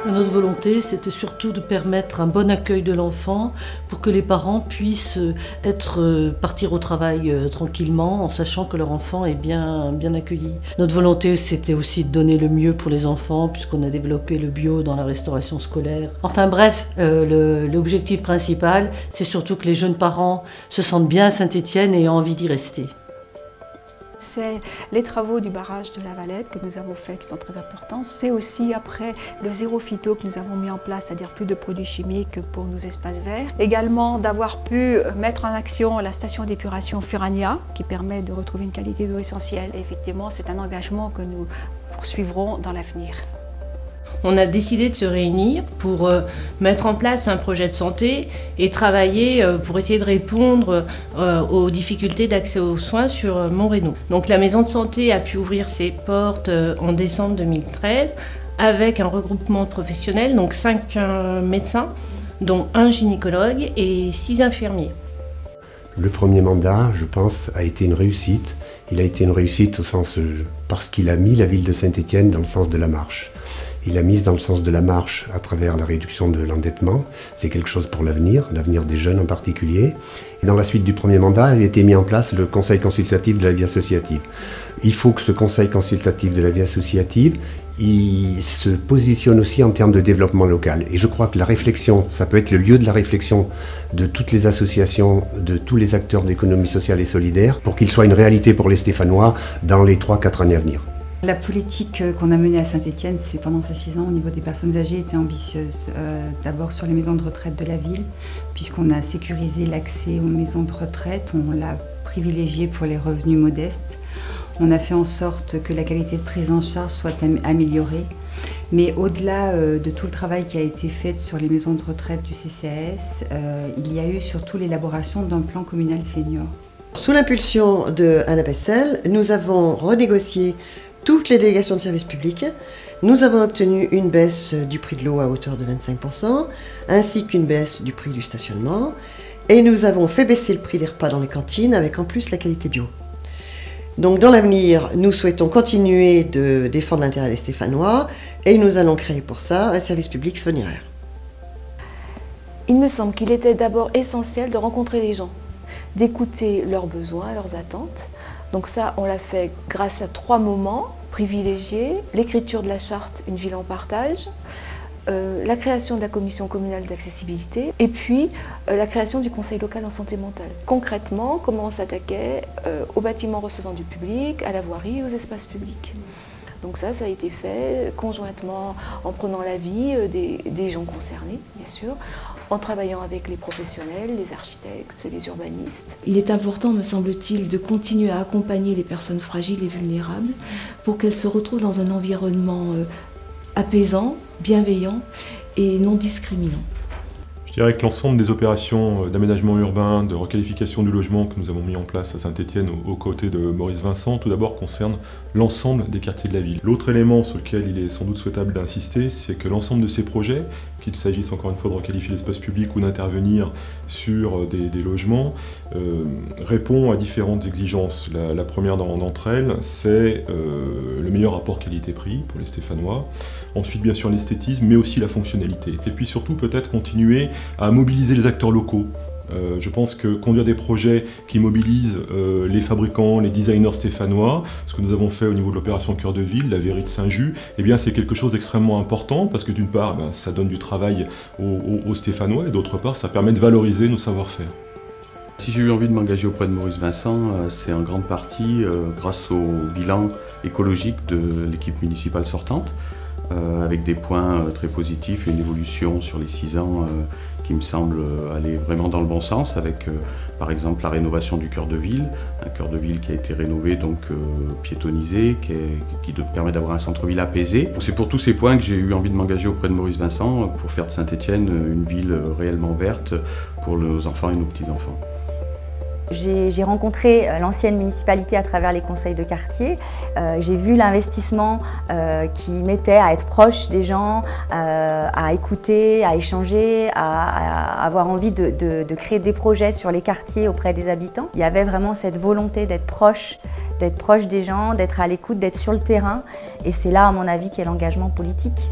Notre volonté, c'était surtout de permettre un bon accueil de l'enfant pour que les parents puissent partir au travail tranquillement en sachant que leur enfant est bien accueilli. Notre volonté, c'était aussi de donner le mieux pour les enfants puisqu'on a développé le bio dans la restauration scolaire. Enfin bref, l'objectif principal, c'est surtout que les jeunes parents se sentent bien à Saint-Étienne et aient envie d'y rester. C'est les travaux du barrage de la Valette que nous avons faits qui sont très importants. C'est aussi après le zéro phyto que nous avons mis en place, c'est-à-dire plus de produits chimiques pour nos espaces verts. Également d'avoir pu mettre en action la station d'épuration Furania qui permet de retrouver une qualité d'eau essentielle. Et effectivement, c'est un engagement que nous poursuivrons dans l'avenir. On a décidé de se réunir pour mettre en place un projet de santé et travailler pour essayer de répondre aux difficultés d'accès aux soins sur Montrénaud. Donc la maison de santé a pu ouvrir ses portes en décembre 2013 avec un regroupement de professionnels, donc 5 médecins, dont un gynécologue et 6 infirmiers. Le premier mandat, je pense, a été une réussite. Il a été une réussite au sens parce qu'il a mis la ville de Saint-Étienne dans le sens de la marche. Il l'a mise dans le sens de la marche à travers la réduction de l'endettement. C'est quelque chose pour l'avenir des jeunes en particulier. Et dans la suite du premier mandat, il a été mis en place le Conseil consultatif de la vie associative. Il faut que ce Conseil consultatif de la vie associative il se positionne aussi en termes de développement local. Et je crois que la réflexion, ça peut être le lieu de la réflexion de toutes les associations, de tous les acteurs d'économie sociale et solidaire, pour qu'il soit une réalité pour les Stéphanois dans les 3-4 années à venir. La politique qu'on a menée à Saint-Étienne, c'est pendant ces 6 ans au niveau des personnes âgées, était ambitieuse. D'abord sur les maisons de retraite de la ville, puisqu'on a sécurisé l'accès aux maisons de retraite, on l'a privilégié pour les revenus modestes. On a fait en sorte que la qualité de prise en charge soit améliorée. Mais au-delà de tout le travail qui a été fait sur les maisons de retraite du CCAS, il y a eu surtout l'élaboration d'un plan communal senior. Sous l'impulsion de Anna Bessel, nous avons renégocié toutes les délégations de services publics. Nous avons obtenu une baisse du prix de l'eau à hauteur de 25%, ainsi qu'une baisse du prix du stationnement. Et nous avons fait baisser le prix des repas dans les cantines avec en plus la qualité bio. Donc dans l'avenir, nous souhaitons continuer de défendre l'intérêt des Stéphanois et nous allons créer pour ça un service public funéraire. Il me semble qu'il était d'abord essentiel de rencontrer les gens, d'écouter leurs besoins, leurs attentes. Donc ça, on l'a fait grâce à 3 moments privilégiés: l'écriture de la charte Une ville en partage, la création de la commission communale d'accessibilité et puis la création du conseil local en santé mentale. Concrètement, comment on s'attaquait aux bâtiments recevant du public, à la voirie, aux espaces publics. Donc ça a été fait conjointement en prenant l'avis des gens concernés, bien sûr, en travaillant avec les professionnels, les architectes, les urbanistes. Il est important, me semble-t-il, de continuer à accompagner les personnes fragiles et vulnérables pour qu'elles se retrouvent dans un environnement apaisant, bienveillant et non discriminant. Je dirais que l'ensemble des opérations d'aménagement urbain, de requalification du logement que nous avons mis en place à Saint-Étienne aux côtés de Maurice Vincent, tout d'abord concerne l'ensemble des quartiers de la ville. L'autre élément sur lequel il est sans doute souhaitable d'insister, c'est que l'ensemble de ces projets, qu'il s'agisse encore une fois de requalifier l'espace public ou d'intervenir sur des logements, répond à différentes exigences. La première d'entre elles, c'est le meilleur rapport qualité-prix pour les Stéphanois. Ensuite, bien sûr, l'esthétisme, mais aussi la fonctionnalité. Et puis surtout, peut-être continuer à mobiliser les acteurs locaux. Je pense que conduire des projets qui mobilisent les fabricants, les designers stéphanois, ce que nous avons fait au niveau de l'opération Cœur de Ville, la Verrie de Saint-Just, eh bien c'est quelque chose d'extrêmement important parce que d'une part, ça donne du travail aux Stéphanois et d'autre part, ça permet de valoriser nos savoir-faire. Si j'ai eu envie de m'engager auprès de Maurice Vincent, c'est en grande partie grâce au bilan écologique de l'équipe municipale sortante, avec des points très positifs et une évolution sur les 6 ans qui me semble aller vraiment dans le bon sens, avec par exemple la rénovation du cœur de ville, un cœur de ville qui a été rénové, donc piétonnisé, qui permet d'avoir un centre-ville apaisé. C'est pour tous ces points que j'ai eu envie de m'engager auprès de Maurice Vincent pour faire de Saint-Étienne une ville réellement verte pour nos enfants et nos petits-enfants. J'ai rencontré l'ancienne municipalité à travers les conseils de quartier. J'ai vu l'investissement qu'ils mettaient à être proche des gens, à écouter, à échanger, à avoir envie de créer des projets sur les quartiers auprès des habitants. Il y avait vraiment cette volonté d'être proche des gens, d'être à l'écoute, d'être sur le terrain. Et c'est là, à mon avis, qu'est l'engagement politique.